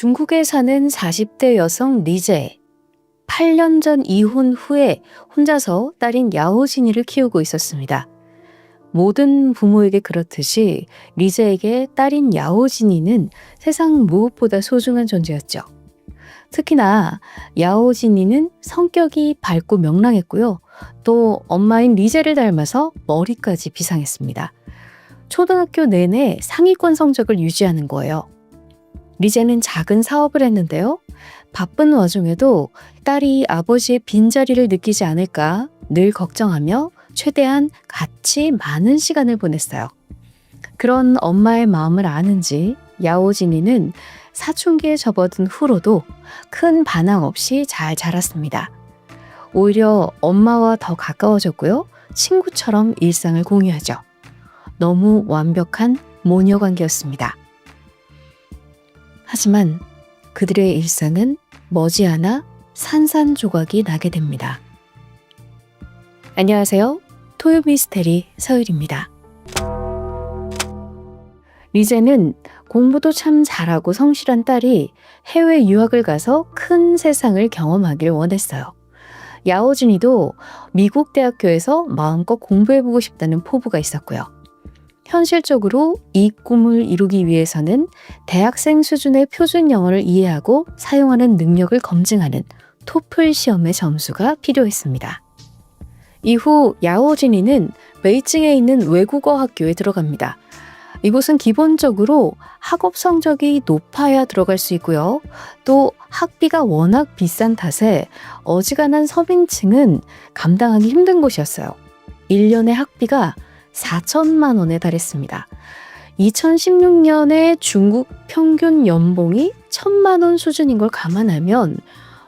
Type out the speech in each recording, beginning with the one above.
중국에 사는 40대 여성 리제. 8년 전 이혼 후에 혼자서 딸인 야오진이를 키우고 있었습니다. 모든 부모에게 그렇듯이 리제에게 딸인 야오진이는 세상 무엇보다 소중한 존재였죠. 특히나 야오진이는 성격이 밝고 명랑했고요. 또 엄마인 리제를 닮아서 머리까지 비상했습니다. 초등학교 내내 상위권 성적을 유지하는 거예요. 리제는 작은 사업을 했는데요. 바쁜 와중에도 딸이 아버지의 빈자리를 느끼지 않을까 늘 걱정하며 최대한 같이 많은 시간을 보냈어요. 그런 엄마의 마음을 아는지 야오진이는 사춘기에 접어든 후로도 큰 반항 없이 잘 자랐습니다. 오히려 엄마와 더 가까워졌고요. 친구처럼 일상을 공유하죠. 너무 완벽한 모녀 관계였습니다. 하지만 그들의 일상은 머지않아 산산조각이 나게 됩니다. 안녕하세요. 토요미스테리 서율입니다. 리제는 공부도 참 잘하고 성실한 딸이 해외 유학을 가서 큰 세상을 경험하길 원했어요. 야오진이도 미국 대학교에서 마음껏 공부해보고 싶다는 포부가 있었고요. 현실적으로 이 꿈을 이루기 위해서는 대학생 수준의 표준 영어를 이해하고 사용하는 능력을 검증하는 토플 시험의 점수가 필요했습니다. 이후 야오진이는 베이징에 있는 외국어 학교에 들어갑니다. 이곳은 기본적으로 학업 성적이 높아야 들어갈 수 있고요. 또 학비가 워낙 비싼 탓에 어지간한 서민층은 감당하기 힘든 곳이었어요. 1년의 학비가 4천만 원에 달했습니다. 2016년에 중국 평균 연봉이 1,000만 원 수준인 걸 감안하면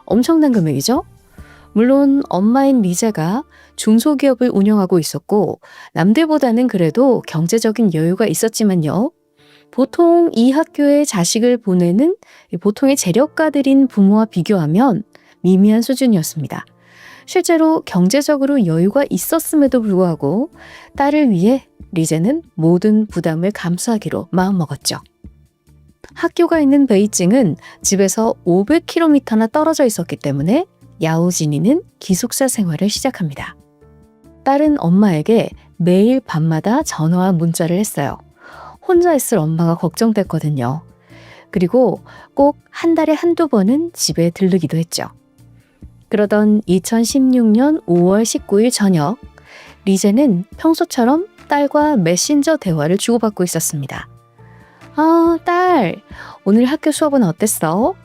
엄청난 금액이죠. 물론 엄마인 리제가 중소기업을 운영하고 있었고 남들보다는 그래도 경제적인 여유가 있었지만요. 보통 이 학교에 자식을 보내는 보통의 재력가들인 부모와 비교하면 미미한 수준이었습니다. 실제로 경제적으로 여유가 있었음에도 불구하고 딸을 위해 리제는 모든 부담을 감수하기로 마음먹었죠. 학교가 있는 베이징은 집에서 500km나 떨어져 있었기 때문에 야오진이는 기숙사 생활을 시작합니다. 딸은 엄마에게 매일 밤마다 전화와 문자를 했어요. 혼자 있을 엄마가 걱정됐거든요. 그리고 꼭 한 달에 한두 번은 집에 들르기도 했죠. 그러던 2016년 5월 19일 저녁, 리제는 평소처럼 딸과 메신저 대화를 주고받고 있었습니다. 아, 딸, 오늘 학교 수업은 어땠어?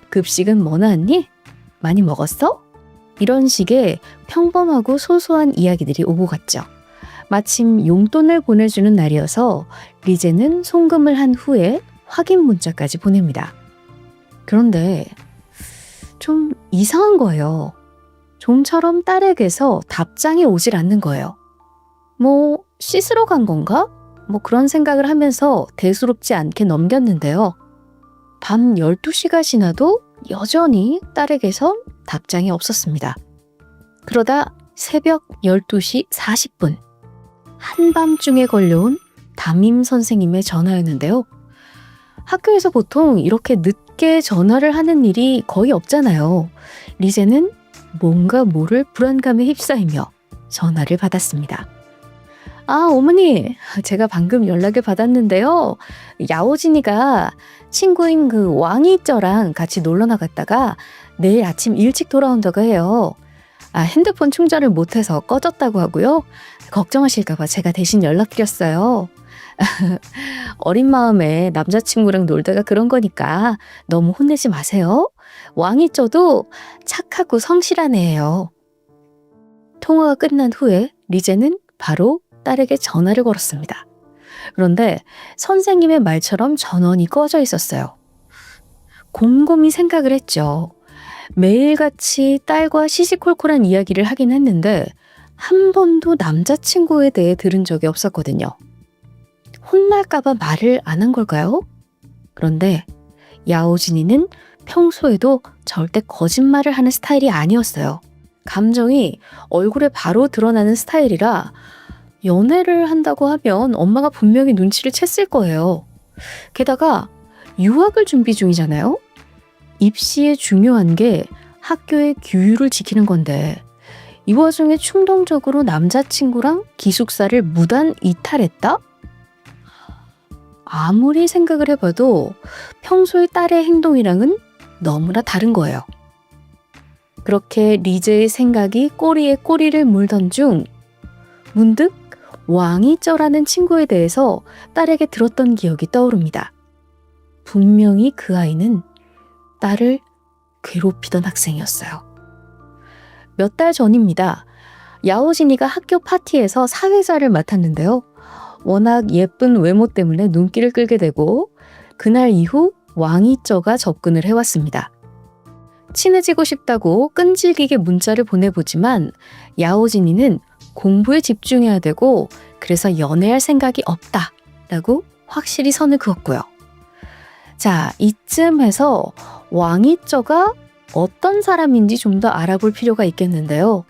급식은 뭐 나왔니? 많이 먹었어? 이런 식의 평범하고 소소한 이야기들이 오고 갔죠. 마침 용돈을 보내주는 날이어서 리제는 송금을 한 후에 확인 문자까지 보냅니다. 그런데 좀 이상한 거예요. 좀처럼 딸에게서 답장이 오질 않는 거예요. 뭐 씻으러 간 건가? 뭐 그런 생각을 하면서 대수롭지 않게 넘겼는데요. 밤 12시가 지나도 여전히 딸에게서 답장이 없었습니다. 그러다 새벽 12시 40분, 한밤중에 걸려온 담임 선생님의 전화였는데요. 학교에서 보통 이렇게 늦게 전화를 하는 일이 거의 없잖아요. 리제는 뭔가 모를 불안감에 휩싸이며 전화를 받았습니다. 아, 어머니, 제가 방금 연락을 받았는데요. 야오진이가 친구인 그 왕이쩌랑 같이 놀러 나갔다가 내일 아침 일찍 돌아온다고 해요. 아, 핸드폰 충전을 못해서 꺼졌다고 하고요. 걱정하실까봐 제가 대신 연락드렸어요. 어린 마음에 남자친구랑 놀다가 그런 거니까 너무 혼내지 마세요. 왕이쩌도 착하고 성실한 애예요. 통화가 끝난 후에 리제는 바로 딸에게 전화를 걸었습니다. 그런데 선생님의 말처럼 전원이 꺼져 있었어요. 곰곰이 생각을 했죠. 매일같이 딸과 시시콜콜한 이야기를 하긴 했는데 한 번도 남자친구에 대해 들은 적이 없었거든요. 혼날까봐 말을 안 한 걸까요? 그런데 야오진이는 평소에도 절대 거짓말을 하는 스타일이 아니었어요. 감정이 얼굴에 바로 드러나는 스타일이라 연애를 한다고 하면 엄마가 분명히 눈치를 챘을 거예요. 게다가 유학을 준비 중이잖아요. 입시에 중요한 게 학교의 규율을 지키는 건데 이 와중에 충동적으로 남자친구랑 기숙사를 무단 이탈했다? 아무리 생각을 해봐도 평소의 딸의 행동이랑은 너무나 다른 거예요. 그렇게 리제의 생각이 꼬리에 꼬리를 물던 중 문득 왕이쩌라는 친구에 대해서 딸에게 들었던 기억이 떠오릅니다. 분명히 그 아이는 딸을 괴롭히던 학생이었어요. 몇 달 전입니다. 야오진이가 학교 파티에서 사회자를 맡았는데요. 워낙 예쁜 외모 때문에 눈길을 끌게 되고 그날 이후 왕이쩌가 접근을 해왔습니다. 친해지고 싶다고 끈질기게 문자를 보내보지만 야오진이는 공부에 집중해야 되고 그래서 연애할 생각이 없다라고 확실히 선을 그었고요. 자, 이쯤에서 왕이쩌가 어떤 사람인지 좀 더 알아볼 필요가 있겠는데요.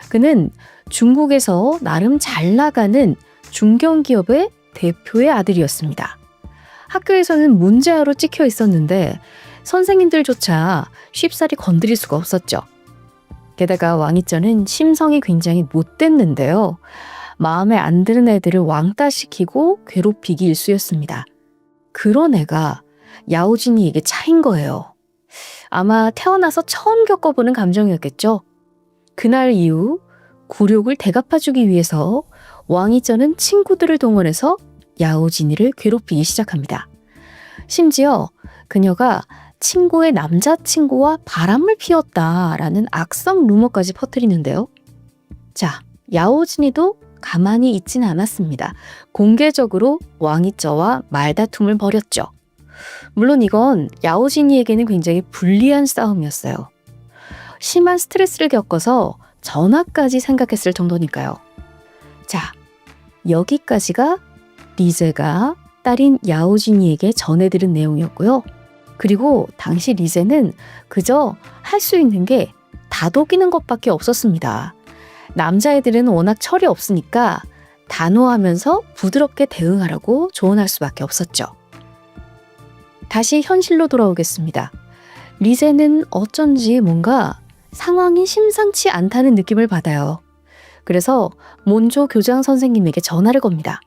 그는 중국에서 나름 잘 나가는 중견기업의 대표의 아들이었습니다. 학교에서는 문제아로 찍혀 있었는데 선생님들조차 쉽사리 건드릴 수가 없었죠. 게다가 왕이쩌는 심성이 굉장히 못됐는데요. 마음에 안 드는 애들을 왕따시키고 괴롭히기 일쑤였습니다. 그런 애가 야오진이에게 차인 거예요. 아마 태어나서 처음 겪어보는 감정이었겠죠. 그날 이후 굴욕을 대갚아주기 위해서 왕이쩌는 친구들을 동원해서 야오진이를 괴롭히기 시작합니다. 심지어 그녀가 친구의 남자친구와 바람을 피웠다라는 악성 루머까지 퍼뜨리는데요. 자, 야오진이도 가만히 있지는 않았습니다. 공개적으로 왕이쩌와 말다툼을 벌였죠. 물론 이건 야오진이에게는 굉장히 불리한 싸움이었어요. 심한 스트레스를 겪어서 전화까지 생각했을 정도니까요. 자, 여기까지가 리제가 딸인 야오진이에게 전해들은 내용이었고요. 그리고 당시 리제는 그저 할 수 있는 게 다독이는 것밖에 없었습니다. 남자애들은 워낙 철이 없으니까 단호하면서 부드럽게 대응하라고 조언할 수밖에 없었죠. 다시 현실로 돌아오겠습니다. 리제는 어쩐지 뭔가 상황이 심상치 않다는 느낌을 받아요. 그래서 몬조 교장 선생님에게 전화를 겁니다.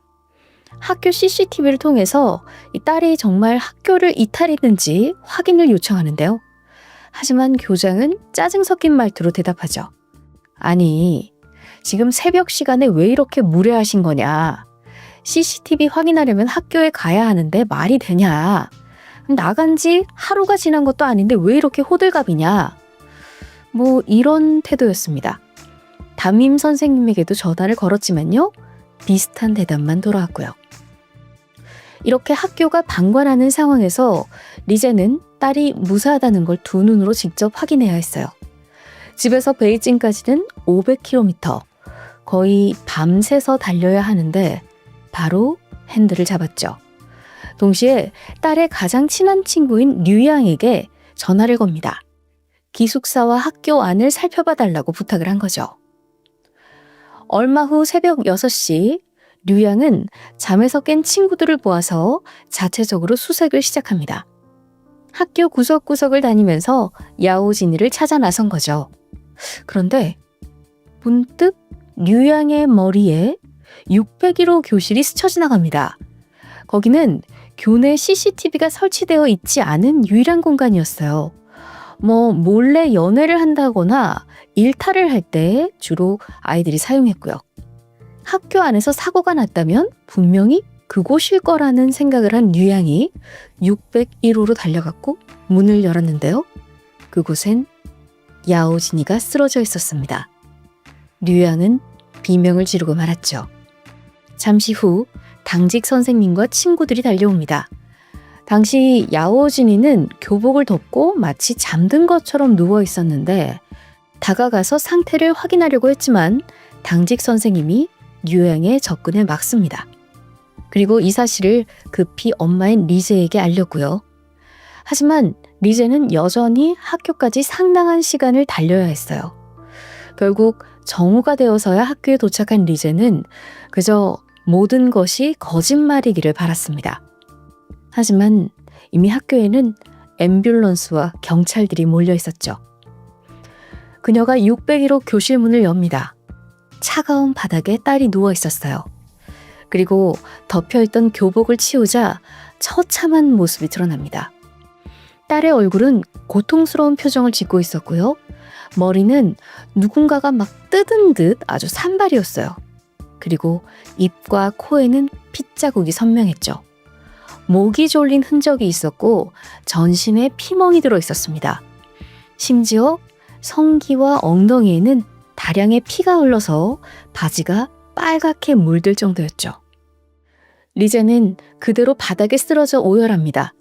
학교 CCTV를 통해서 이 딸이 정말 학교를 이탈했는지 확인을 요청하는데요. 하지만 교장은 짜증 섞인 말투로 대답하죠. 아니, 지금 새벽 시간에 왜 이렇게 무례하신 거냐? CCTV 확인하려면 학교에 가야 하는데 말이 되냐? 나간 지 하루가 지난 것도 아닌데 왜 이렇게 호들갑이냐? 뭐 이런 태도였습니다. 담임 선생님에게도 전화를 걸었지만요. 비슷한 대답만 돌아왔고요. 이렇게 학교가 방관하는 상황에서 리제는 딸이 무사하다는 걸 두 눈으로 직접 확인해야 했어요. 집에서 베이징까지는 500km, 거의 밤새서 달려야 하는데 바로 핸들을 잡았죠. 동시에 딸의 가장 친한 친구인 류양에게 전화를 겁니다. 기숙사와 학교 안을 살펴봐 달라고 부탁을 한 거죠. 얼마 후 새벽 6시 류양은 잠에서 깬 친구들을 모아서 자체적으로 수색을 시작합니다. 학교 구석구석을 다니면서 야오진이를 찾아 나선 거죠. 그런데 문득 류양의 머리에 601호 교실이 스쳐 지나갑니다. 거기는 교내 CCTV가 설치되어 있지 않은 유일한 공간이었어요. 몰래 연애를 한다거나 일탈을 할 때 주로 아이들이 사용했고요. 학교 안에서 사고가 났다면 분명히 그곳일 거라는 생각을 한 류양이 601호로 달려갔고 문을 열었는데요. 그곳엔 야오진이가 쓰러져 있었습니다. 류양은 비명을 지르고 말았죠. 잠시 후 당직 선생님과 친구들이 달려옵니다. 당시 야오진이는 교복을 덮고 마치 잠든 것처럼 누워 있었는데 다가가서 상태를 확인하려고 했지만 당직 선생님이 류양의 접근을 막습니다. 그리고 이 사실을 급히 엄마인 리제에게 알렸고요. 하지만 리제는 여전히 학교까지 상당한 시간을 달려야 했어요. 결국 정오가 되어서야 학교에 도착한 리제는 그저 모든 것이 거짓말이기를 바랐습니다. 하지만 이미 학교에는 앰뷸런스와 경찰들이 몰려 있었죠. 그녀가 601호 교실 문을 엽니다. 차가운 바닥에 딸이 누워 있었어요. 그리고 덮여있던 교복을 치우자 처참한 모습이 드러납니다. 딸의 얼굴은 고통스러운 표정을 짓고 있었고요. 머리는 누군가가 막 뜯은 듯 아주 산발이었어요. 그리고 입과 코에는 핏자국이 선명했죠. 목이 졸린 흔적이 있었고 전신에 피멍이 들어 있었습니다. 심지어 성기와 엉덩이에는 다량의 피가 흘러서 바지가 빨갛게 물들 정도였죠. 리제는 그대로 바닥에 쓰러져 오열합니다.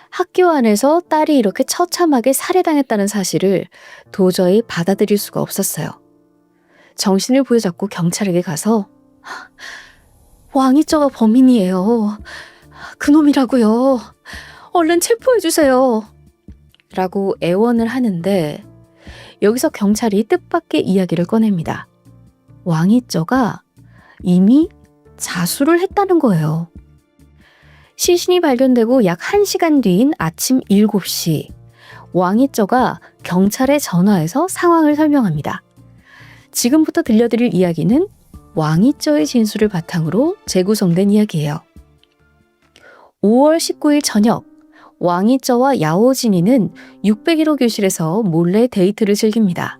학교 안에서 딸이 이렇게 처참하게 살해당했다는 사실을 도저히 받아들일 수가 없었어요. 정신을 부여잡고 경찰에게 가서 왕이쩌가 범인이에요. 그놈이라고요. 얼른 체포해주세요. 라고 애원을 하는데 여기서 경찰이 뜻밖의 이야기를 꺼냅니다. 왕이쩌가 이미 자수를 했다는 거예요. 시신이 발견되고 약 1시간 뒤인 아침 7시, 왕이쩌가 경찰에 전화해서 상황을 설명합니다. 지금부터 들려드릴 이야기는 왕이쩌의 진술을 바탕으로 재구성된 이야기예요. 5월 19일 저녁, 왕이쩌와 야오진이는 601호 교실에서 몰래 데이트를 즐깁니다.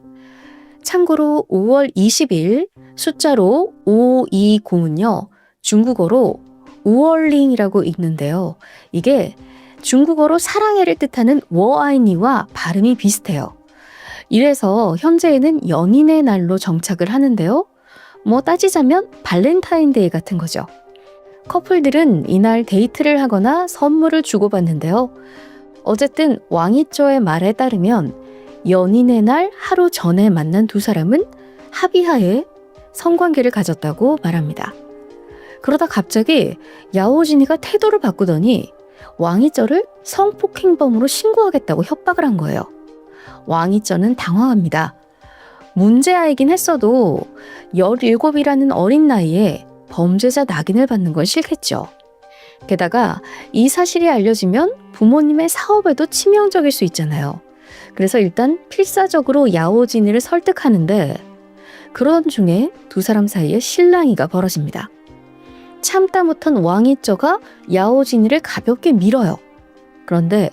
참고로 5월 20일 숫자로 520은요, 중국어로 우얼링이라고 읽는데요. 이게 중국어로 사랑해를 뜻하는 워아이니와 발음이 비슷해요. 이래서 현재에는 연인의 날로 정착을 하는데요. 뭐 따지자면 발렌타인데이 같은 거죠. 커플들은 이날 데이트를 하거나 선물을 주고받는데요. 어쨌든 왕이쩌의 말에 따르면 연인의 날 하루 전에 만난 두 사람은 합의하에 성관계를 가졌다고 말합니다. 그러다 갑자기 야오진이가 태도를 바꾸더니 왕이쩌를 성폭행범으로 신고하겠다고 협박을 한 거예요. 왕이쩌는 당황합니다. 문제아이긴 했어도 17이라는 어린 나이에 범죄자 낙인을 받는 건 싫겠죠. 게다가 이 사실이 알려지면 부모님의 사업에도 치명적일 수 있잖아요. 그래서 일단 필사적으로 야오진이를 설득하는데 그러던 중에 두 사람 사이에 실랑이가 벌어집니다. 참다 못한 왕이쩌가 야오진이를 가볍게 밀어요. 그런데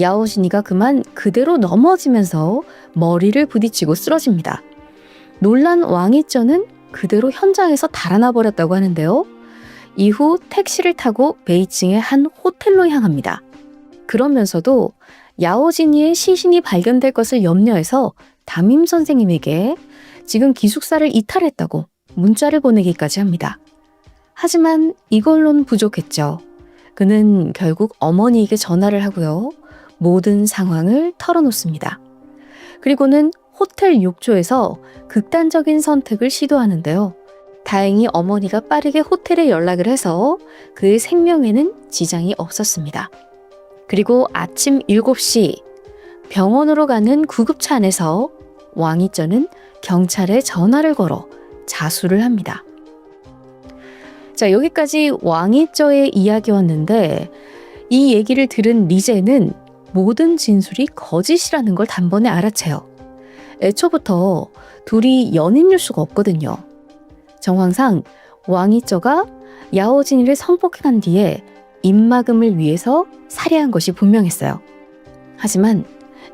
야오진이가 그만 그대로 넘어지면서 머리를 부딪히고 쓰러집니다. 놀란 왕이쩌는 그대로 현장에서 달아나 버렸다고 하는데요. 이후 택시를 타고 베이징의 한 호텔로 향합니다. 그러면서도 야오진이의 시신이 발견될 것을 염려해서 담임 선생님에게 지금 기숙사를 이탈했다고 문자를 보내기까지 합니다. 하지만 이걸로는 부족했죠. 그는 결국 어머니에게 전화를 하고요. 모든 상황을 털어놓습니다. 그리고는 호텔 욕조에서 극단적인 선택을 시도하는데요. 다행히 어머니가 빠르게 호텔에 연락을 해서 그의 생명에는 지장이 없었습니다. 그리고 아침 7시 병원으로 가는 구급차 안에서 왕이쩌는 경찰에 전화를 걸어 자수를 합니다. 자, 여기까지 왕이쩌의 이야기였는데 이 얘기를 들은 리제는 모든 진술이 거짓이라는 걸 단번에 알아채요. 애초부터 둘이 연인일 수가 없거든요. 정황상 왕이쩌가 야오진이를 성폭행한 뒤에 입막음을 위해서 살해한 것이 분명했어요. 하지만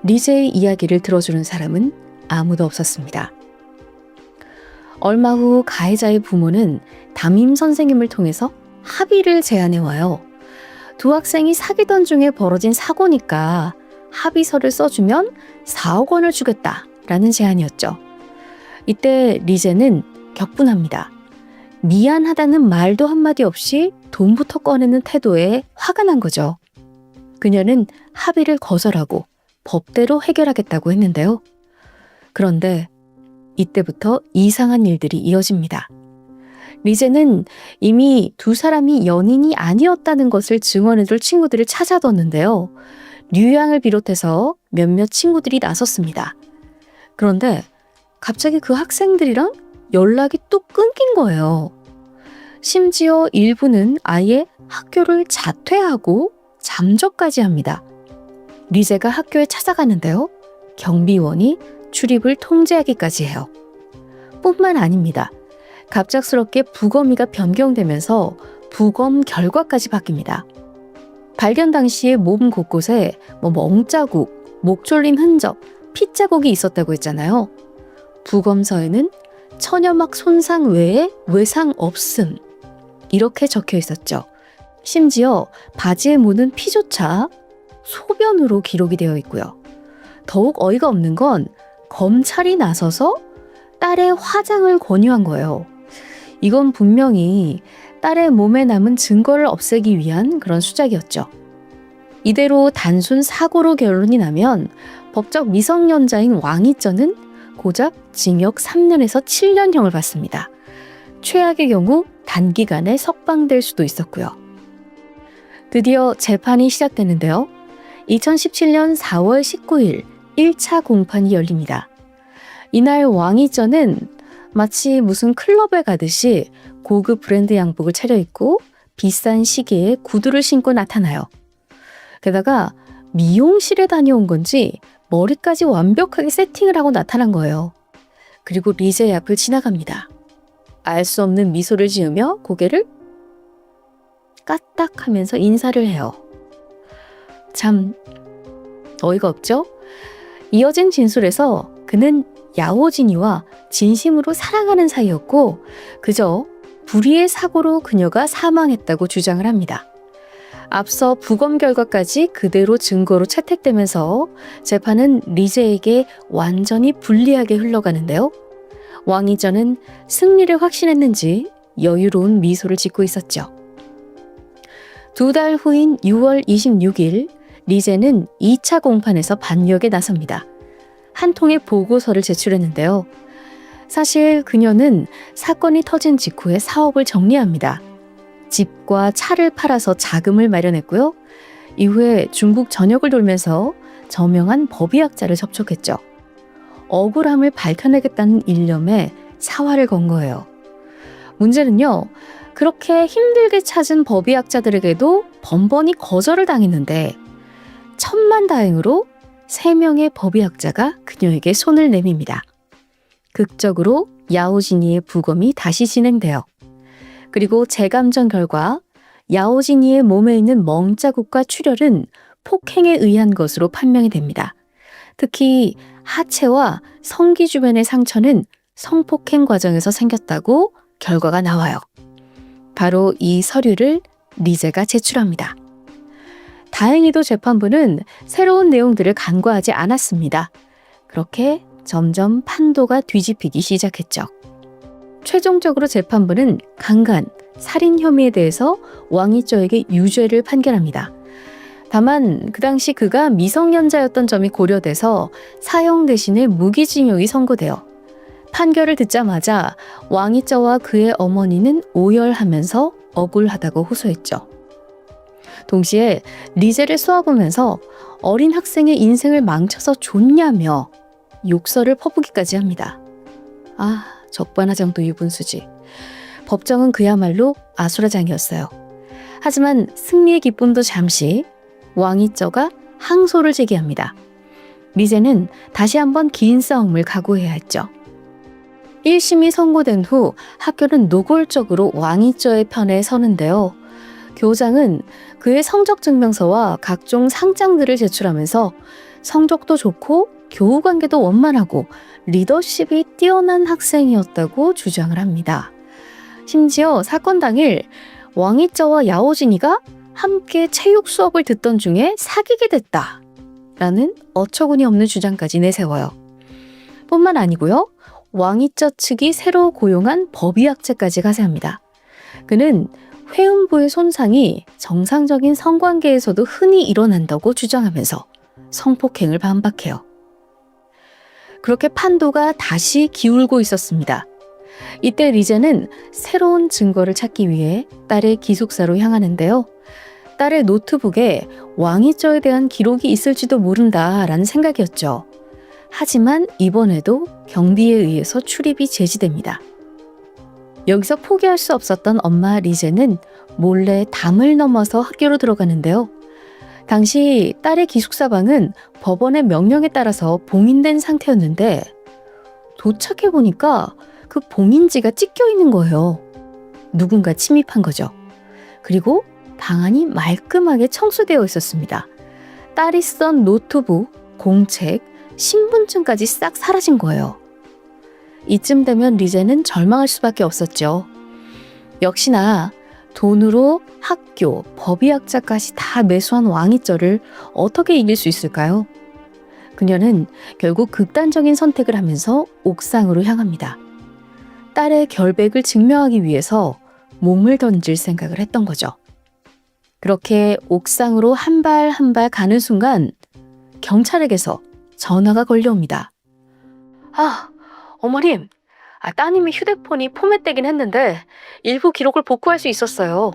리제의 이야기를 들어주는 사람은 아무도 없었습니다. 얼마 후 가해자의 부모는 담임 선생님을 통해서 합의를 제안해와요. 두 학생이 사귀던 중에 벌어진 사고니까 합의서를 써주면 4억 원을 주겠다라는 제안이었죠. 이때 리제는 격분합니다. 미안하다는 말도 한마디 없이 돈부터 꺼내는 태도에 화가 난 거죠. 그녀는 합의를 거절하고 법대로 해결하겠다고 했는데요. 그런데 이때부터 이상한 일들이 이어집니다. 리제는 이미 두 사람이 연인이 아니었다는 것을 증언해줄 친구들을 찾아뒀는데요. 류양을 비롯해서 몇몇 친구들이 나섰습니다. 그런데 갑자기 그 학생들이랑 연락이 또 끊긴 거예요. 심지어 일부는 아예 학교를 자퇴하고 잠적까지 합니다. 리제가 학교에 찾아가는데요. 경비원이 출입을 통제하기까지 해요. 뿐만 아닙니다. 갑작스럽게 부검의가 변경되면서 부검 결과까지 바뀝니다. 발견 당시에 몸 곳곳에 멍자국, 목 졸린 흔적, 핏자국이 있었다고 했잖아요. 부검서에는 천여막 손상 외에 외상 없음 이렇게 적혀 있었죠. 심지어 바지에 묻은 피조차 소변으로 기록이 되어 있고요. 더욱 어이가 없는 건 검찰이 나서서 딸의 화장을 권유한 거예요. 이건 분명히 딸의 몸에 남은 증거를 없애기 위한 그런 수작이었죠. 이대로 단순 사고로 결론이 나면 법적 미성년자인 왕이쩌는 고작 징역 3년에서 7년형을 받습니다. 최악의 경우 단기간에 석방될 수도 있었고요. 드디어 재판이 시작되는데요. 2017년 4월 19일 1차 공판이 열립니다. 이날 왕이쩌는 마치 무슨 클럽에 가듯이 고급 브랜드 양복을 차려입고 비싼 시계에 구두를 신고 나타나요. 게다가 미용실에 다녀온 건지 머리까지 완벽하게 세팅을 하고 나타난 거예요. 그리고 리제의 앞을 지나갑니다. 알 수 없는 미소를 지으며 고개를 까딱하면서 인사를 해요. 참 어이가 없죠? 이어진 진술에서 그는 야오진이와 진심으로 사랑하는 사이였고 그저 불의의 사고로 그녀가 사망했다고 주장을 합니다. 앞서 부검 결과까지 그대로 증거로 채택되면서 재판은 리제에게 완전히 불리하게 흘러가는데요. 왕이전은 승리를 확신했는지 여유로운 미소를 짓고 있었죠. 2달 후인 6월 26일 리제는 2차 공판에서 반격에 나섭니다. 한 통의 보고서를 제출했는데요. 사실 그녀는 사건이 터진 직후에 사업을 정리합니다. 집과 차를 팔아서 자금을 마련했고요. 이후에 중국 전역을 돌면서 저명한 법의학자를 접촉했죠. 억울함을 밝혀내겠다는 일념에 사활을 건 거예요. 문제는요. 그렇게 힘들게 찾은 법의학자들에게도 번번이 거절을 당했는데 천만다행으로 3명의 법의학자가 그녀에게 손을 내밉니다. 극적으로 야오진이의 부검이 다시 진행돼요. 그리고 재감정 결과 야오진이의 몸에 있는 멍자국과 출혈은 폭행에 의한 것으로 판명이 됩니다. 특히 하체와 성기 주변의 상처는 성폭행 과정에서 생겼다고 결과가 나와요. 바로 이 서류를 리제가 제출합니다. 다행히도 재판부는 새로운 내용들을 간과하지 않았습니다. 그렇게 점점 판도가 뒤집히기 시작했죠. 최종적으로 재판부는 강간, 살인 혐의에 대해서 왕이쩌에게 유죄를 판결합니다. 다만 그 당시 그가 미성년자였던 점이 고려돼서 사형 대신에 무기징역이 선고돼요. 판결을 듣자마자 왕이쩌와 그의 어머니는 오열하면서 억울하다고 호소했죠. 동시에 리제를 쏘아보면서 어린 학생의 인생을 망쳐서 좋냐며 욕설을 퍼부기까지 합니다. 적반하장도 유분수지. 법정은 그야말로 아수라장이었어요. 하지만 승리의 기쁨도 잠시 왕이쩌가 항소를 제기합니다. 리제는 다시 한번 긴 싸움을 각오해야 했죠. 1심이 선고된 후 학교는 노골적으로 왕이쩌의 편에 서는데요. 교장은 그의 성적 증명서와 각종 상장들을 제출하면서 성적도 좋고 교우 관계도 원만하고 리더십이 뛰어난 학생이었다고 주장을 합니다. 심지어 사건 당일 왕이쩌와 야오진이가 함께 체육 수업을 듣던 중에 사귀게 됐다라는 어처구니 없는 주장까지 내세워요. 뿐만 아니고요. 왕이쩌 측이 새로 고용한 법의학자까지 가세합니다. 그는 회음부의 손상이 정상적인 성관계에서도 흔히 일어난다고 주장하면서 성폭행을 반박해요. 그렇게 판도가 다시 기울고 있었습니다. 이때 리제는 새로운 증거를 찾기 위해 딸의 기숙사로 향하는데요. 딸의 노트북에 왕이쩌에 대한 기록이 있을지도 모른다라는 생각이었죠. 하지만 이번에도 경비에 의해서 출입이 제지됩니다. 여기서 포기할 수 없었던 엄마 리제는 몰래 담을 넘어서 학교로 들어가는데요. 당시 딸의 기숙사방은 법원의 명령에 따라서 봉인된 상태였는데 도착해 보니까 그 봉인지가 찢겨 있는 거예요. 누군가 침입한 거죠. 그리고 방 안이 말끔하게 청소되어 있었습니다. 딸이 쓰던 노트북, 공책, 신분증까지 싹 사라진 거예요. 이쯤 되면 리제는 절망할 수밖에 없었죠. 역시나 돈으로 학교, 법의학자까지 다 매수한 왕이쩌를 어떻게 이길 수 있을까요? 그녀는 결국 극단적인 선택을 하면서 옥상으로 향합니다. 딸의 결백을 증명하기 위해서 몸을 던질 생각을 했던 거죠. 그렇게 옥상으로 한 발 한 발 가는 순간 경찰에게서 전화가 걸려옵니다. 어머님, 따님의 휴대폰이 포맷되긴 했는데 일부 기록을 복구할 수 있었어요.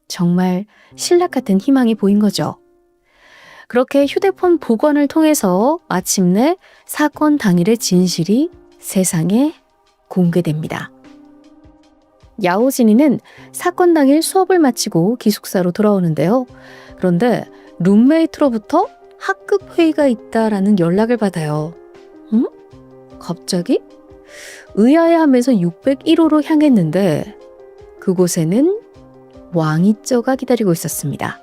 정말 신락 같은 희망이 보인 거죠. 그렇게 휴대폰 복원을 통해서 마침내 사건 당일의 진실이 세상에 공개됩니다. 야오진이는 사건 당일 수업을 마치고 기숙사로 돌아오는데요. 그런데 룸메이트로부터 학급 회의가 있다라는 연락을 받아요. 갑자기? 의아해하면서 601호로 향했는데 그곳에는 왕이쩌가 기다리고 있었습니다.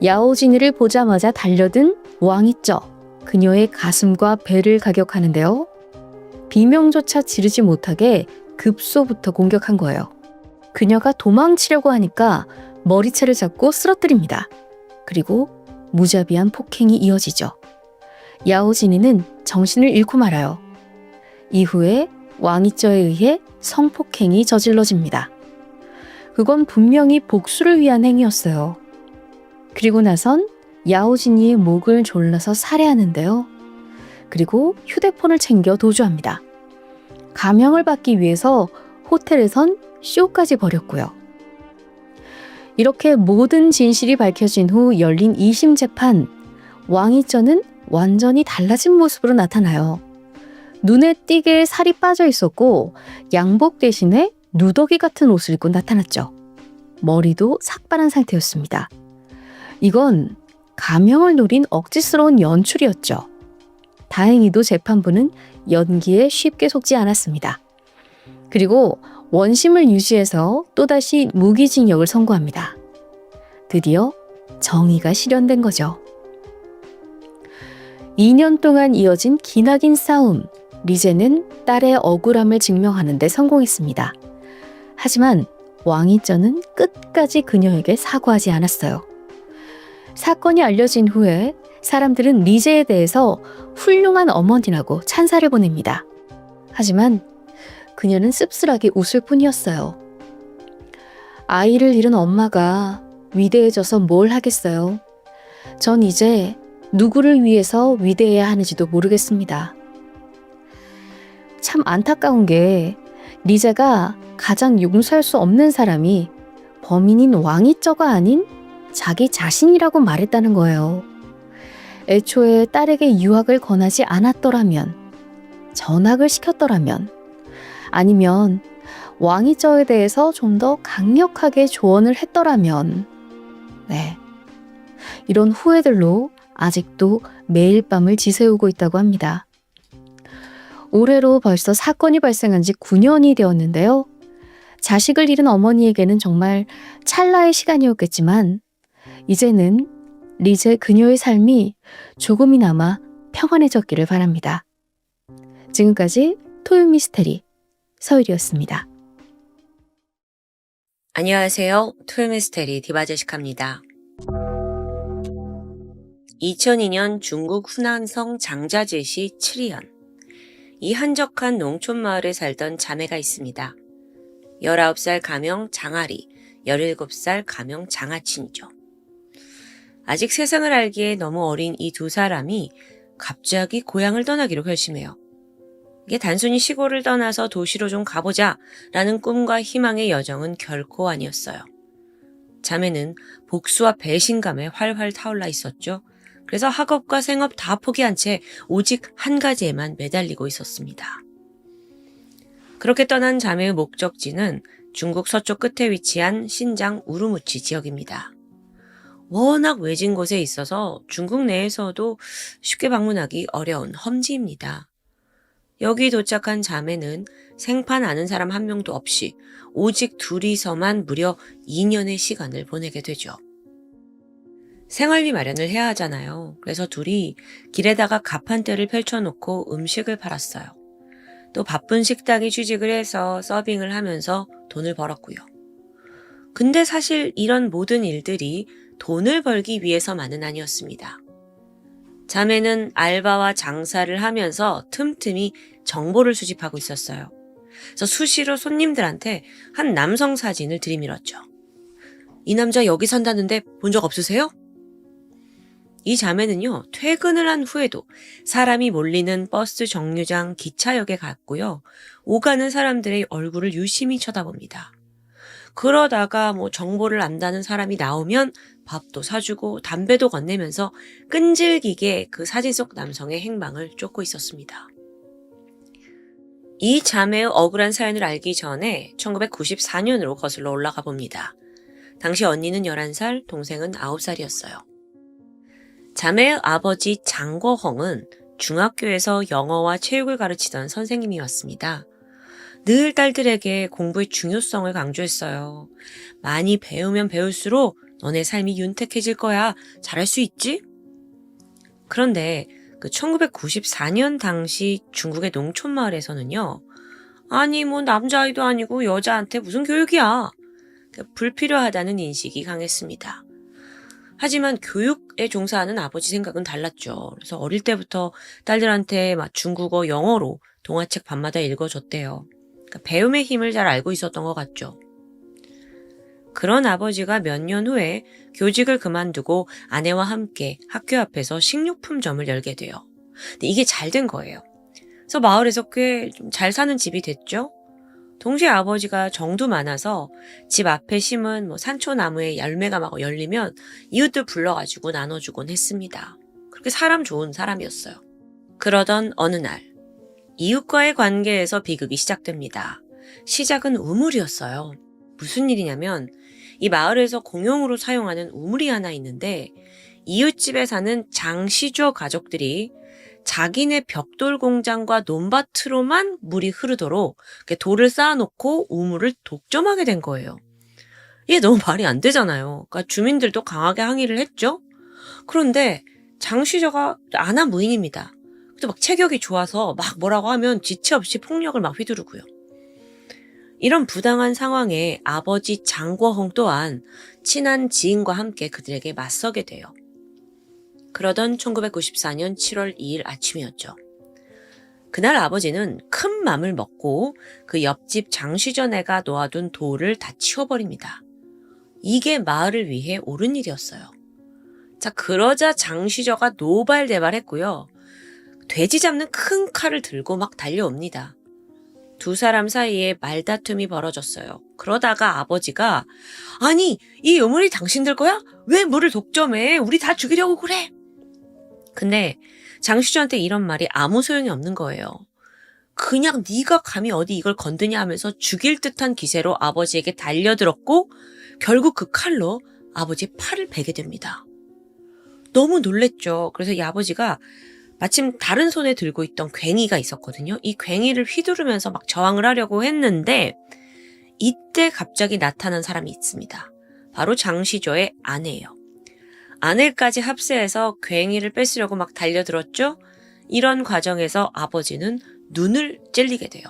야오진이를 보자마자 달려든 왕이쩌. 그녀의 가슴과 배를 가격하는데요. 비명조차 지르지 못하게 급소부터 공격한 거예요. 그녀가 도망치려고 하니까 머리채를 잡고 쓰러뜨립니다. 그리고 무자비한 폭행이 이어지죠. 야오진이는 정신을 잃고 말아요. 이후에 왕이쩌에 의해 성폭행이 저질러집니다. 그건 분명히 복수를 위한 행위였어요. 그리고 나선 야오진이의 목을 졸라서 살해하는데요. 그리고 휴대폰을 챙겨 도주합니다. 감형을 받기 위해서 호텔에선 쇼까지 벌였고요. 이렇게 모든 진실이 밝혀진 후 열린 2심 재판, 왕이쩌는 완전히 달라진 모습으로 나타나요. 눈에 띄게 살이 빠져 있었고 양복 대신에 누더기 같은 옷을 입고 나타났죠. 머리도 삭발한 상태였습니다. 이건 감형을 노린 억지스러운 연출이었죠. 다행히도 재판부는 연기에 쉽게 속지 않았습니다. 그리고 원심을 유지해서 또다시 무기징역을 선고합니다. 드디어 정의가 실현된 거죠. 2년 동안 이어진 기나긴 싸움, 리제는 딸의 억울함을 증명하는 데 성공했습니다. 하지만 왕이쩌는 끝까지 그녀에게 사과하지 않았어요. 사건이 알려진 후에 사람들은 리제에 대해서 훌륭한 어머니라고 찬사를 보냅니다. 하지만 그녀는 씁쓸하게 웃을 뿐이었어요. 아이를 잃은 엄마가 위대해져서 뭘 하겠어요. 전 이제 누구를 위해서 위대해야 하는지도 모르겠습니다. 참 안타까운 게 리제가 가장 용서할 수 없는 사람이 범인인 왕이쩌가 아닌 자기 자신이라고 말했다는 거예요. 애초에 딸에게 유학을 권하지 않았더라면, 전학을 시켰더라면, 아니면 왕이쩌에 대해서 좀 더 강력하게 조언을 했더라면, 이런 후회들로 아직도 매일 밤을 지새우고 있다고 합니다. 올해로 벌써 사건이 발생한 지 9년이 되었는데요. 자식을 잃은 어머니에게는 정말 찰나의 시간이었겠지만 이제는 리제 그녀의 삶이 조금이나마 평안해졌기를 바랍니다. 지금까지 토요미스테리 서율이었습니다. 안녕하세요. 토요미스테리 디바제시카입니다. 2002년 중국 후난성 장자제시 7위현. 이 한적한 농촌 마을에 살던 자매가 있습니다. 19살 가명 장아리, 17살 가명 장아친이죠. 아직 세상을 알기에 너무 어린 이 두 사람이 갑자기 고향을 떠나기로 결심해요. 이게 단순히 시골을 떠나서 도시로 좀 가보자 라는 꿈과 희망의 여정은 결코 아니었어요. 자매는 복수와 배신감에 활활 타올라 있었죠. 그래서 학업과 생업 다 포기한 채 오직 한 가지에만 매달리고 있었습니다. 그렇게 떠난 자매의 목적지는 중국 서쪽 끝에 위치한 신장 우루무치 지역입니다. 워낙 외진 곳에 있어서 중국 내에서도 쉽게 방문하기 어려운 험지입니다. 여기 도착한 자매는 생판 아는 사람 한 명도 없이 오직 둘이서만 무려 2년의 시간을 보내게 되죠. 생활비 마련을 해야 하잖아요. 그래서 둘이 길에다가 가판대를 펼쳐놓고 음식을 팔았어요. 또 바쁜 식당에 취직을 해서 서빙을 하면서 돈을 벌었고요. 근데 사실 이런 모든 일들이 돈을 벌기 위해서만은 아니었습니다. 자매는 알바와 장사를 하면서 틈틈이 정보를 수집하고 있었어요. 그래서 수시로 손님들한테 한 남성 사진을 들이밀었죠. 이 남자 여기 산다는데 본 적 없으세요? 이 자매는요, 퇴근을 한 후에도 사람이 몰리는 버스 정류장 기차역에 갔고요. 오가는 사람들의 얼굴을 유심히 쳐다봅니다. 그러다가 정보를 안다는 사람이 나오면 밥도 사주고 담배도 건네면서 끈질기게 그 사진 속 남성의 행방을 쫓고 있었습니다. 이 자매의 억울한 사연을 알기 전에 1994년으로 거슬러 올라가 봅니다. 당시 언니는 11살, 동생은 9살이었어요. 자매의 아버지 장거헝은 중학교에서 영어와 체육을 가르치던 선생님이었습니다. 늘 딸들에게 공부의 중요성을 강조했어요. 많이 배우면 배울수록 너네 삶이 윤택해질 거야. 잘할 수 있지? 그런데 그 1994년 당시 중국의 농촌 마을에서는요. 아니 남자아이도 아니고 여자한테 무슨 교육이야. 불필요하다는 인식이 강했습니다. 하지만 교육에 종사하는 아버지 생각은 달랐죠. 그래서 어릴 때부터 딸들한테 중국어, 영어로 동화책 밤마다 읽어줬대요. 배움의 힘을 잘 알고 있었던 것 같죠. 그런 아버지가 몇 년 후에 교직을 그만두고 아내와 함께 학교 앞에서 식료품점을 열게 돼요. 근데 이게 잘 된 거예요. 그래서 마을에서 꽤 잘 사는 집이 됐죠. 동시에 아버지가 정도 많아서 집 앞에 심은 산초나무에 열매가 막 열리면 이웃들 불러가지고 나눠주곤 했습니다. 그렇게 사람 좋은 사람이었어요. 그러던 어느 날 이웃과의 관계에서 비극이 시작됩니다. 시작은 우물이었어요. 무슨 일이냐면 이 마을에서 공용으로 사용하는 우물이 하나 있는데 이웃집에 사는 장시조 가족들이 자기네 벽돌 공장과 논밭으로만 물이 흐르도록 돌을 쌓아놓고 우물을 독점하게 된 거예요. 이게 너무 말이 안 되잖아요. 그러니까 주민들도 강하게 항의를 했죠. 그런데 장시조가 안한 무인입니다. 또 체격이 좋아서 뭐라고 하면 지체 없이 폭력을 휘두르고요. 이런 부당한 상황에 아버지 장궈헝 또한 친한 지인과 함께 그들에게 맞서게 돼요. 그러던 1994년 7월 2일 아침이었죠. 그날 아버지는 큰 맘을 먹고 그 옆집 장시전애가 놓아둔 돌을 다 치워버립니다. 이게 마을을 위해 옳은 일이었어요. 자, 그러자 장시저가 노발대발했고요. 돼지 잡는 큰 칼을 들고 달려옵니다. 두 사람 사이에 말다툼이 벌어졌어요. 그러다가 아버지가 아니 이 우물이 당신들 거야? 왜 물을 독점해? 우리 다 죽이려고 그래. 근데 장시저한테 이런 말이 아무 소용이 없는 거예요. 그냥 네가 감히 어디 이걸 건드냐 하면서 죽일 듯한 기세로 아버지에게 달려들었고 결국 그 칼로 아버지의 팔을 베게 됩니다. 너무 놀랬죠. 그래서 이 아버지가 마침 다른 손에 들고 있던 괭이가 있었거든요. 이 괭이를 휘두르면서 저항을 하려고 했는데 이때 갑자기 나타난 사람이 있습니다. 바로 장시조의 아내예요. 아내까지 합세해서 괭이를 뺏으려고 달려들었죠. 이런 과정에서 아버지는 눈을 찔리게 돼요.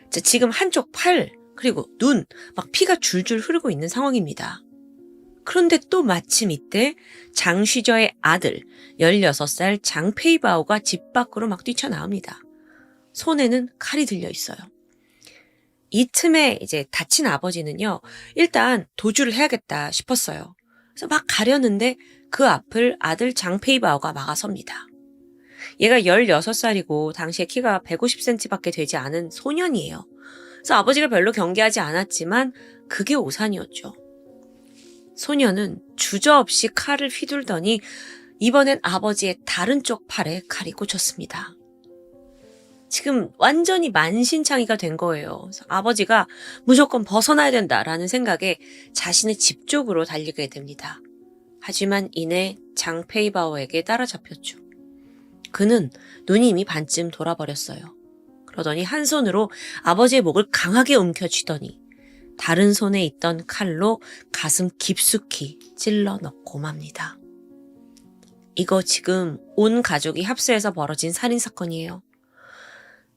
자, 지금 한쪽 팔 그리고 눈 피가 줄줄 흐르고 있는 상황입니다. 그런데 또 마침 이때 장시저의 아들 16살 장페이바오가 집 밖으로 뛰쳐나옵니다. 손에는 칼이 들려 있어요. 이 틈에 이제 다친 아버지는요. 일단 도주를 해야겠다 싶었어요. 그래서 가려는데 그 앞을 아들 장페이바오가 막아섭니다. 얘가 16살이고 당시에 키가 150cm밖에 되지 않은 소년이에요. 그래서 아버지가 별로 경계하지 않았지만 그게 오산이었죠. 소년은 주저없이 칼을 휘둘더니 이번엔 아버지의 다른 쪽 팔에 칼이 꽂혔습니다. 지금 완전히 만신창이가 된 거예요. 그래서 아버지가 무조건 벗어나야 된다라는 생각에 자신의 집 쪽으로 달리게 됩니다. 하지만 이내 장페이바오에게 따라잡혔죠. 그는 눈이 이미 반쯤 돌아버렸어요. 그러더니 한 손으로 아버지의 목을 강하게 움켜쥐더니 다른 손에 있던 칼로 가슴 깊숙이 찔러 넣고 맙니다. 이거 지금 온 가족이 합세해서 벌어진 살인사건이에요.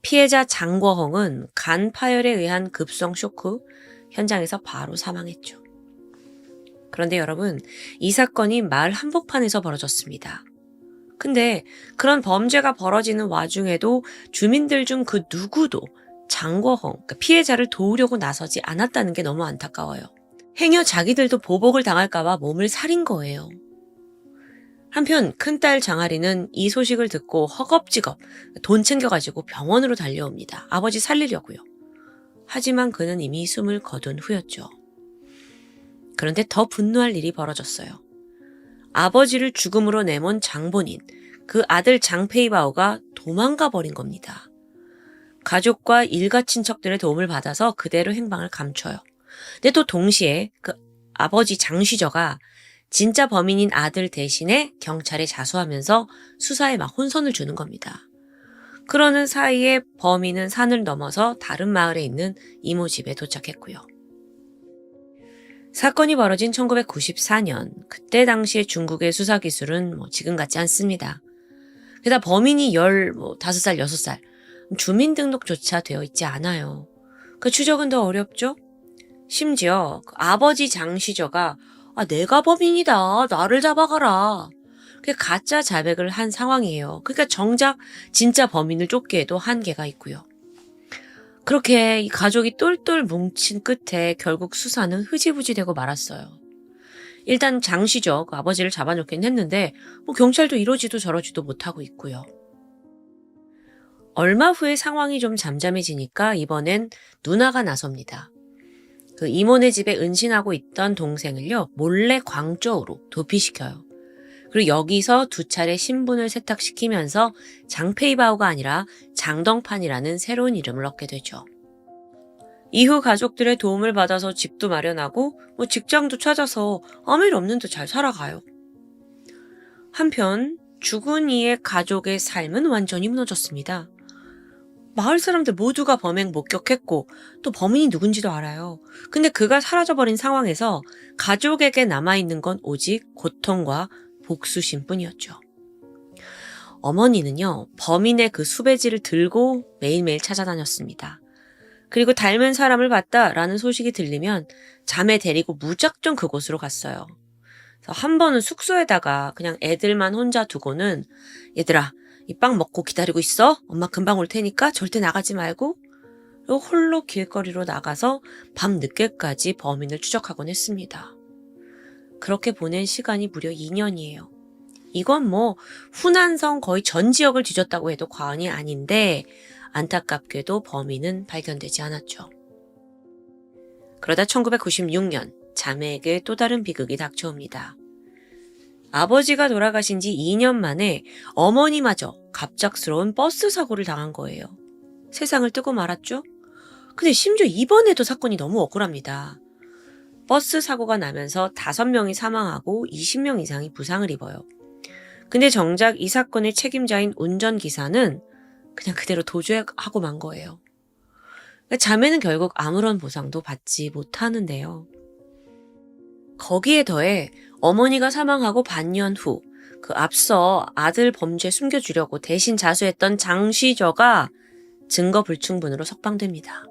피해자 장궈헝은 간 파열에 의한 급성 쇼크 후 현장에서 바로 사망했죠. 그런데 여러분, 이 사건이 마을 한복판에서 벌어졌습니다. 근데 그런 범죄가 벌어지는 와중에도 주민들 중 그 누구도 장궈헝, 그러니까 피해자를 도우려고 나서지 않았다는 게 너무 안타까워요. 행여 자기들도 보복을 당할까봐 몸을 사린 거예요. 한편 큰딸 장아리는 이 소식을 듣고 허겁지겁 돈 챙겨가지고 병원으로 달려옵니다. 아버지 살리려고요. 하지만 그는 이미 숨을 거둔 후였죠. 그런데 더 분노할 일이 벌어졌어요. 아버지를 죽음으로 내몬 장본인, 그 아들 장페이바오가 도망가 버린 겁니다. 가족과 일가 친척들의 도움을 받아서 그대로 행방을 감춰요. 근데 또 동시에 그 아버지 장쉬저가 진짜 범인인 아들 대신에 경찰에 자수하면서 수사에 막 혼선을 주는 겁니다. 그러는 사이에 범인은 산을 넘어서 다른 마을에 있는 이모 집에 도착했고요. 사건이 벌어진 1994년, 그때 당시의 중국의 수사 기술은 지금 같지 않습니다. 게다가 범인이 15살, 6살, 주민등록조차 되어 있지 않아요. 그 추적은 더 어렵죠? 심지어 그 아버지 장쉬저가 내가 범인이다, 나를 잡아가라. 그게 가짜 자백을 한 상황이에요. 그러니까 정작 진짜 범인을 쫓기에도 한계가 있고요. 그렇게 이 가족이 똘똘 뭉친 끝에 결국 수사는 흐지부지 되고 말았어요. 일단 장쉬저, 그 아버지를 잡아놓긴 했는데 경찰도 이러지도 저러지도 못하고 있고요. 얼마 후에 상황이 좀 잠잠해지니까 이번엔 누나가 나섭니다. 그 이모네 집에 은신하고 있던 동생을요, 몰래 광저우로 도피시켜요. 그리고 여기서 2차례 신분을 세탁시키면서 장페이바오가 아니라 장덩판이라는 새로운 이름을 얻게 되죠. 이후 가족들의 도움을 받아서 집도 마련하고 직장도 찾아서 아무 일 없는 듯 잘 살아가요. 한편 죽은 이의 가족의 삶은 완전히 무너졌습니다. 마을 사람들 모두가 범행 목격했고 또 범인이 누군지도 알아요. 근데 그가 사라져버린 상황에서 가족에게 남아있는 건 오직 고통과 복수심뿐이었죠. 어머니는요, 범인의 그 수배지를 들고 매일매일 찾아다녔습니다. 그리고 닮은 사람을 봤다라는 소식이 들리면 자매 데리고 무작정 그곳으로 갔어요. 그래서 한 번은 숙소에다가 그냥 애들만 혼자 두고는 얘들아, 이 빵 먹고 기다리고 있어. 엄마 금방 올 테니까 절대 나가지 말고. 그리고 홀로 길거리로 나가서 밤 늦게까지 범인을 추적하곤 했습니다. 그렇게 보낸 시간이 무려 2년이에요. 이건 후난성 거의 전 지역을 뒤졌다고 해도 과언이 아닌데 안타깝게도 범인은 발견되지 않았죠. 그러다 1996년 자매에게 또 다른 비극이 닥쳐옵니다. 아버지가 돌아가신 지 2년 만에 어머니마저 갑작스러운 버스 사고를 당한 거예요. 세상을 뜨고 말았죠? 근데 심지어 이번에도 사건이 너무 억울합니다. 버스 사고가 나면서 5명이 사망하고 20명 이상이 부상을 입어요. 근데 정작 이 사건의 책임자인 운전기사는 그냥 그대로 도주하고 만 거예요. 자매는 결국 아무런 보상도 받지 못하는데요. 거기에 더해 어머니가 사망하고 반년 후 그 앞서 아들 범죄 숨겨주려고 대신 자수했던 장쉬저가 증거 불충분으로 석방됩니다.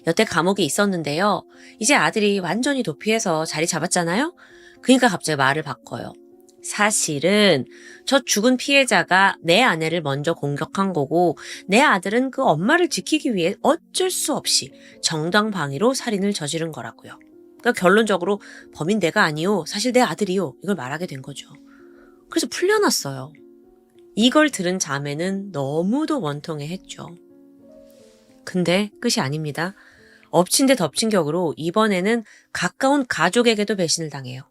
여태 감옥에 있었는데요. 이제 아들이 완전히 도피해서 자리 잡았잖아요. 그러니까 갑자기 말을 바꿔요. 사실은 저 죽은 피해자가 내 아내를 먼저 공격한 거고 내 아들은 그 엄마를 지키기 위해 어쩔 수 없이 정당방위로 살인을 저지른 거라고요. 그러니까 결론적으로 범인 내가 아니요. 사실 내 아들이요. 이걸 말하게 된 거죠. 그래서 풀려났어요. 이걸 들은 자매는 너무도 원통해했죠. 근데 끝이 아닙니다. 엎친 데 덮친 격으로 이번에는 가까운 가족에게도 배신을 당해요.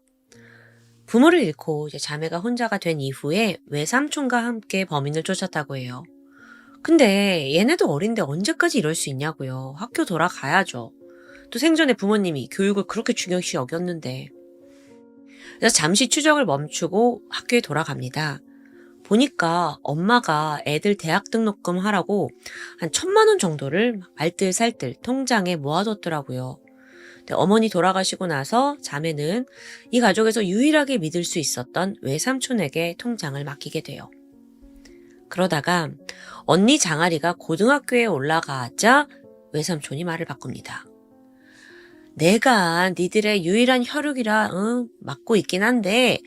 부모를 잃고 이제 자매가 혼자가 된 이후에 외삼촌과 함께 범인을 쫓았다고 해요. 근데 얘네도 어린데 언제까지 이럴 수 있냐고요. 학교 돌아가야죠. 또 생전에 부모님이 교육을 그렇게 중요시 여겼는데. 그래서 잠시 추적을 멈추고 학교에 돌아갑니다. 보니까 엄마가 애들 대학 등록금 하라고 한 1,000만 원 정도를 알뜰살뜰 통장에 모아뒀더라고요. 근데 어머니 돌아가시고 나서 자매는 이 가족에서 유일하게 믿을 수 있었던 외삼촌에게 통장을 맡기게 돼요. 그러다가 언니 장아리가 고등학교에 올라가자 외삼촌이 말을 바꿉니다. 내가 니들의 유일한 혈육이라 맡고 있긴 한데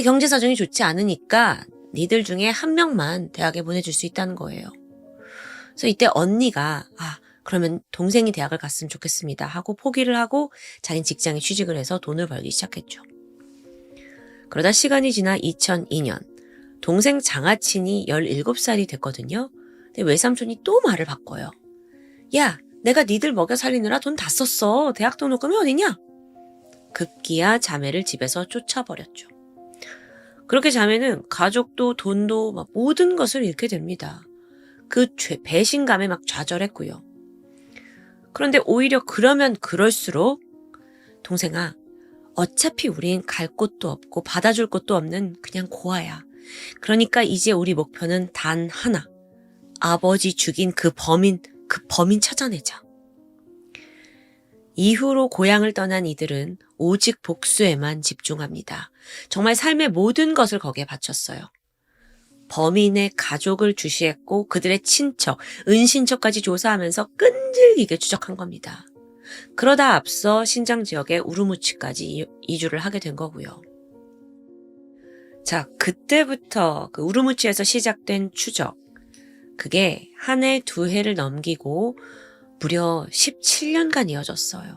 경제 사정이 좋지 않으니까 니들 중에 한 명만 대학에 보내줄 수 있다는 거예요. 그래서 이때 언니가 그러면 동생이 대학을 갔으면 좋겠습니다 하고 포기를 하고 자기는 직장에 취직을 해서 돈을 벌기 시작했죠. 그러다 시간이 지나 2002년 동생 장아친이 17살이 됐거든요. 근데 외삼촌이 또 말을 바꿔요. 야, 내가 니들 먹여 살리느라 돈 다 썼어. 대학 등록금이 어디냐? 급기야 자매를 집에서 쫓아버렸죠. 그렇게 자매는 가족도 돈도 막 모든 것을 잃게 됩니다. 그 배신감에 막 좌절했고요. 그런데 오히려 그러면 그럴수록 동생아, 어차피 우린 갈 곳도 없고 받아줄 곳도 없는 그냥 고아야. 그러니까 이제 우리 목표는 단 하나. 아버지 죽인 그 범인 찾아내자. 이후로 고향을 떠난 이들은 오직 복수에만 집중합니다. 정말 삶의 모든 것을 거기에 바쳤어요. 범인의 가족을 주시했고 그들의 친척, 은신처까지 조사하면서 끈질기게 추적한 겁니다. 그러다 앞서 신장 지역의 우르무치까지 이주를 하게 된 거고요. 자, 그때부터 그 우르무치에서 시작된 추적. 그게 한 해, 2해를 넘기고 무려 17년간 이어졌어요.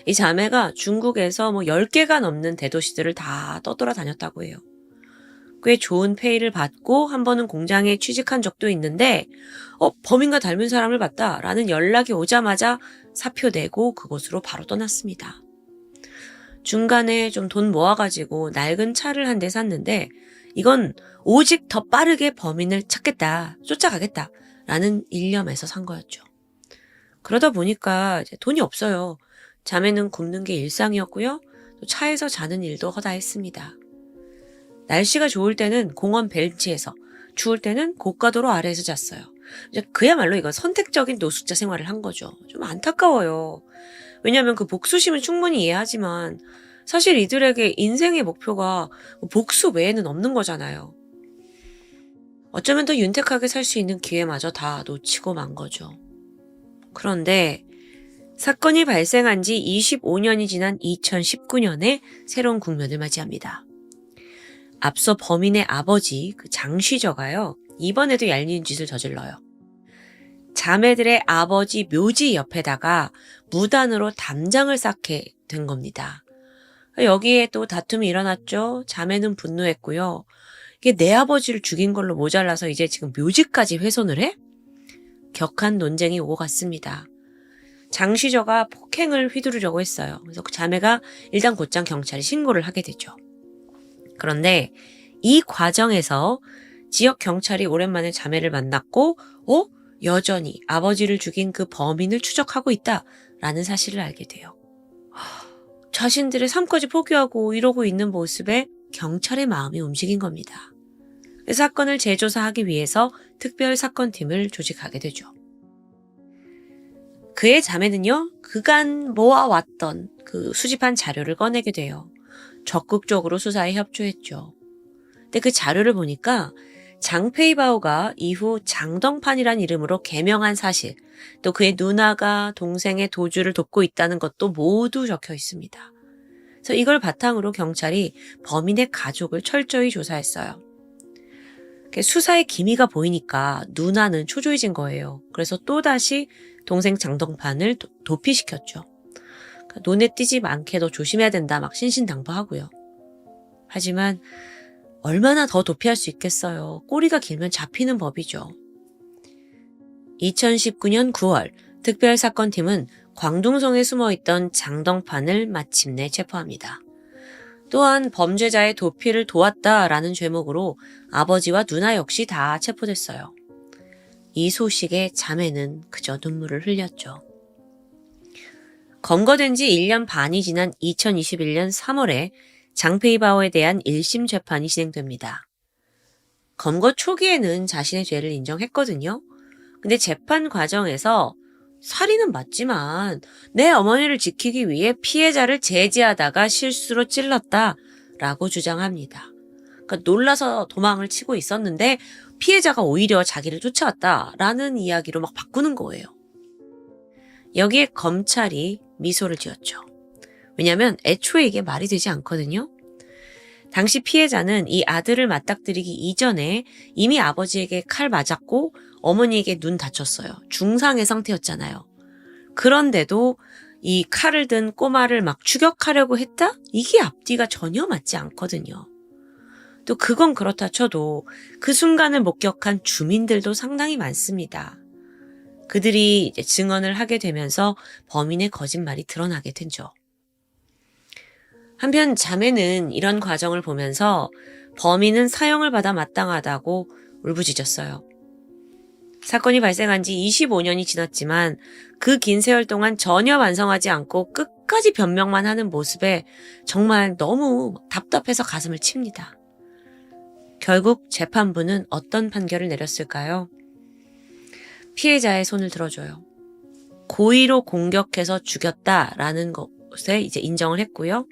이 자매가 중국에서 10개가 넘는 대도시들을 다 떠돌아다녔다고 해요. 꽤 좋은 페이를 받고 한 번은 공장에 취직한 적도 있는데 범인과 닮은 사람을 봤다라는 연락이 오자마자 사표 내고 그곳으로 바로 떠났습니다. 중간에 좀 돈 모아가지고 낡은 차를 한 대 샀는데 이건 오직 더 빠르게 범인을 찾겠다, 쫓아가겠다 라는 일념에서 산 거였죠. 그러다 보니까 이제 돈이 없어요. 자매는 굶는 게 일상이었고요. 또 차에서 자는 일도 허다했습니다. 날씨가 좋을 때는 공원 벤치에서, 추울 때는 고가도로 아래에서 잤어요. 이제 그야말로 이건 선택적인 노숙자 생활을 한 거죠. 좀 안타까워요. 왜냐하면 그 복수심은 충분히 이해하지만 사실 이들에게 인생의 목표가 복수 외에는 없는 거잖아요. 어쩌면 더 윤택하게 살 수 있는 기회마저 다 놓치고 만 거죠. 그런데 사건이 발생한 지 25년이 지난 2019년에 새로운 국면을 맞이합니다. 앞서 범인의 아버지 장쉬저가요. 이번에도 얄미운 짓을 저질러요. 자매들의 아버지 묘지 옆에다가 무단으로 담장을 쌓게 된 겁니다. 여기에 또 다툼이 일어났죠. 자매는 분노했고요. 이게 내 아버지를 죽인 걸로 모자라서 이제 지금 묘지까지 훼손을 해? 격한 논쟁이 오고 갔습니다. 장쉬저가 폭행을 휘두르려고 했어요. 그래서 그 자매가 일단 곧장 경찰에 신고를 하게 되죠. 그런데 이 과정에서 지역 경찰이 오랜만에 자매를 만났고 여전히 아버지를 죽인 그 범인을 추적하고 있다라는 사실을 알게 돼요. 자신들의 삶까지 포기하고 이러고 있는 모습에 경찰의 마음이 움직인 겁니다. 사건을 재조사하기 위해서 특별사건팀을 조직하게 되죠. 그의 자매는요, 그간 모아왔던 그 수집한 자료를 꺼내게 돼요. 적극적으로 수사에 협조했죠. 근데 그 자료를 보니까 장페이바오가 이후 장덩판이란 이름으로 개명한 사실, 또 그의 누나가 동생의 도주를 돕고 있다는 것도 모두 적혀 있습니다. 그래서 이걸 바탕으로 경찰이 범인의 가족을 철저히 조사했어요. 수사의 기미가 보이니까 누나는 초조해진 거예요. 그래서 또다시 동생 장덩판을 도피시켰죠. 눈에 띄지 않게 더 조심해야 된다 막 신신당부하고요. 하지만 얼마나 더 도피할 수 있겠어요. 꼬리가 길면 잡히는 법이죠. 2019년 9월 특별사건팀은 광둥성에 숨어있던 장덩판을 마침내 체포합니다. 또한 범죄자의 도피를 도왔다라는 죄목으로 아버지와 누나 역시 다 체포됐어요. 이 소식에 자매는 그저 눈물을 흘렸죠. 검거된 지 1년 반이 지난 2021년 3월에 장페이바오에 대한 1심 재판이 진행됩니다. 검거 초기에는 자신의 죄를 인정했거든요. 근데 재판 과정에서 살인은 맞지만 내 어머니를 지키기 위해 피해자를 제지하다가 실수로 찔렀다라고 주장합니다. 그러니까 놀라서 도망을 치고 있었는데 피해자가 오히려 자기를 쫓아왔다라는 이야기로 막 바꾸는 거예요. 여기에 검찰이 미소를 지었죠. 왜냐하면 애초에 이게 말이 되지 않거든요. 당시 피해자는 이 아들을 맞닥뜨리기 이전에 이미 아버지에게 칼 맞았고 어머니에게 눈 다쳤어요. 중상의 상태였잖아요. 그런데도 이 칼을 든 꼬마를 막 추격하려고 했다? 이게 앞뒤가 전혀 맞지 않거든요. 또 그건 그렇다 쳐도 그 순간을 목격한 주민들도 상당히 많습니다. 그들이 이제 증언을 하게 되면서 범인의 거짓말이 드러나게 되죠. 한편 자매는 이런 과정을 보면서 범인은 사형을 받아 마땅하다고 울부짖었어요. 사건이 발생한 지 25년이 지났지만 그 긴 세월 동안 전혀 반성하지 않고 끝까지 변명만 하는 모습에 정말 너무 답답해서 가슴을 칩니다. 결국 재판부는 어떤 판결을 내렸을까요? 피해자의 손을 들어줘요. 고의로 공격해서 죽였다라는 것에 이제 인정을 했고요.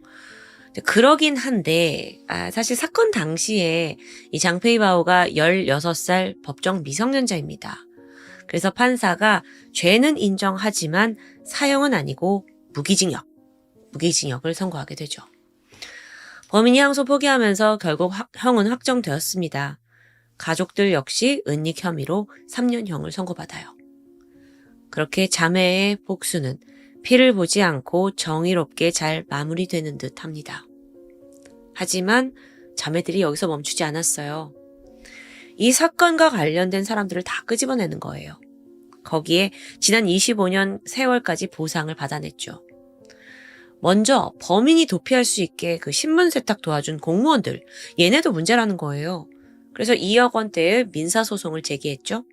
그러긴 한데 사실 사건 당시에 이 장페이바오가 16살 법정 미성년자입니다. 그래서 판사가 죄는 인정하지만 사형은 아니고 무기징역을 선고하게 되죠. 범인이 항소 포기하면서 결국 형은 확정되었습니다. 가족들 역시 은닉 혐의로 3년형을 선고받아요. 그렇게 자매의 복수는 피를 보지 않고 정의롭게 잘 마무리되는 듯 합니다. 하지만 자매들이 여기서 멈추지 않았어요. 이 사건과 관련된 사람들을 다 끄집어내는 거예요. 거기에 지난 25년 세월까지 보상을 받아냈죠. 먼저 범인이 도피할 수 있게 그 신분 세탁 도와준 공무원들, 얘네도 문제라는 거예요. 그래서 2억 원대의 민사소송을 제기했죠.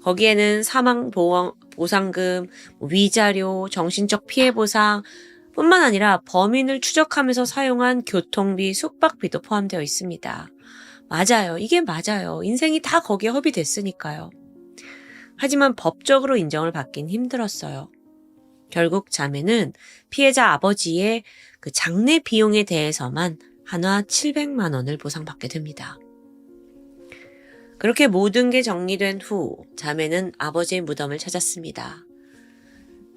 거기에는 사망보상금, 위자료, 정신적 피해보상 뿐만 아니라 범인을 추적하면서 사용한 교통비, 숙박비도 포함되어 있습니다. 맞아요. 이게 맞아요. 인생이 다 거기에 허비됐으니까요. 하지만 법적으로 인정을 받긴 힘들었어요. 결국 자매는 피해자 아버지의 그 장례 비용에 대해서만 한화 700만 원을 보상받게 됩니다. 그렇게 모든 게 정리된 후 자매는 아버지의 무덤을 찾았습니다.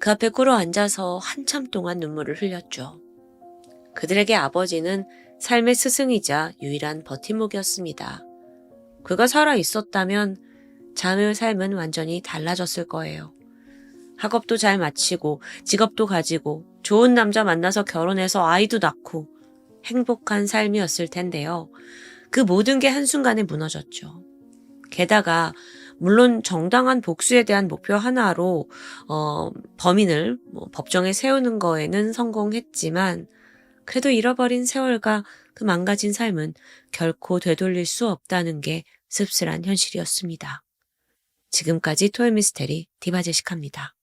그 앞에 꿇어 앉아서 한참 동안 눈물을 흘렸죠. 그들에게 아버지는 삶의 스승이자 유일한 버팀목이었습니다. 그가 살아 있었다면 자매의 삶은 완전히 달라졌을 거예요. 학업도 잘 마치고 직업도 가지고 좋은 남자 만나서 결혼해서 아이도 낳고 행복한 삶이었을 텐데요. 그 모든 게 한순간에 무너졌죠. 게다가 물론 정당한 복수에 대한 목표 하나로 범인을 법정에 세우는 거에는 성공했지만 그래도 잃어버린 세월과 그 망가진 삶은 결코 되돌릴 수 없다는 게 씁쓸한 현실이었습니다. 지금까지 토요미스테리 디바제시카입니다.